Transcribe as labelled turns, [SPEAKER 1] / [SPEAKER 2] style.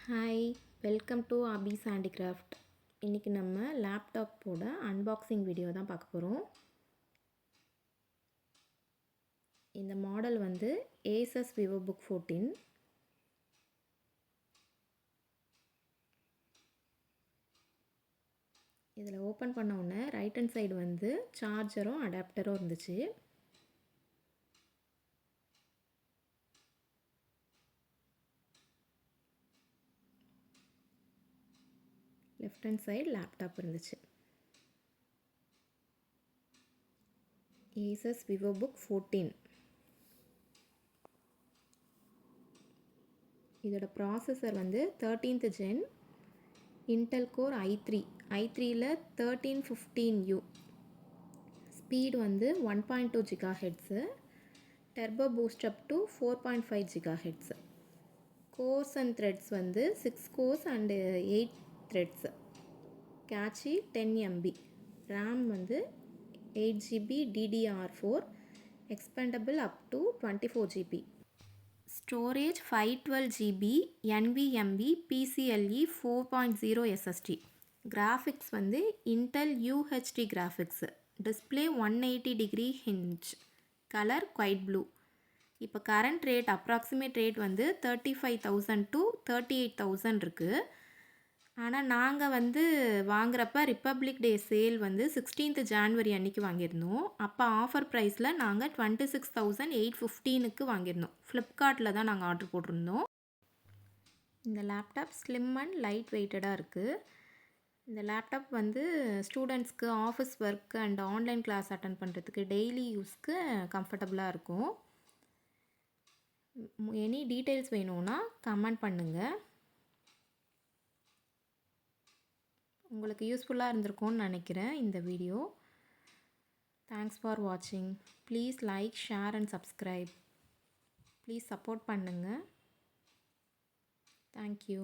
[SPEAKER 1] Hi, welcome to அபீஸ் handicraft. இன்றைக்கி நம்ம லேப்டாப்போட அன்பாக்சிங் வீடியோ தான் பார்க்க போகிறோம். இந்த மாடல் வந்து Asus VivoBook 14. இதில் ஓப்பன் பண்ண உடனே ரைட் ஹேண்ட் சைடு வந்து சார்ஜரும் அடாப்டரும் இருந்துச்சு. லெஃப்ட் ஹேண்ட் சைடு லேப்டாப் இருந்துச்சு. Asus VivoBook 14. இதோட ப்ராசஸர் வந்து 13th Gen Intel Core i3ல 1315U. ஸ்பீடு வந்து 1.2 GHz, turbo boost up to 4.5 GHz. Cores and threads வந்து 6 cores and 8 threads. Cache 10 MB. RAM வந்து 8 GB DDR4, expandable up to 24 GB. Storage 512 GB NVMe PCIe 4.0 SSD. Graphics வந்து Intel UHD graphics. Display 180° hinge. Colour quiet blue. இப்போ current rate approximate rate வந்து 35,000 to 38,000 இருக்குது. ஆனால் நாங்கள் வந்து வாங்குறப்ப republic டே sale வந்து 16th January அன்றைக்கி வாங்கியிருந்தோம். அப்போ ஆஃபர் ப்ரைஸில் நாங்கள் 26,815க்கு வாங்கியிருந்தோம். ஃப்ளிப்கார்ட்டில் தான் நாங்கள் ஆர்டர் போட்டிருந்தோம். இந்த லேப்டாப் ஸ்லிம் அண்ட் லைட் வெயிட்டடாக இருக்குது. இந்த லேப்டாப் வந்து ஸ்டூடெண்ட்ஸ்க்கு office work and online class attend பண்ணுறதுக்கு டெய்லி யூஸ்க்கு கம்ஃபர்டபுளாக இருக்கும். எனி டீட்டெயில்ஸ் வேணும்னா கமெண்ட் பண்ணுங்கள். உங்களுக்கு யூஸ்ஃபுல்லாக இருந்திருக்கும்னு நினைக்கிறேன் இந்த வீடியோ. தேங்க்ஸ் ஃபார் வாட்சிங். Please like, share and subscribe. Please support பண்ணுங்கள். தேங்க்யூ.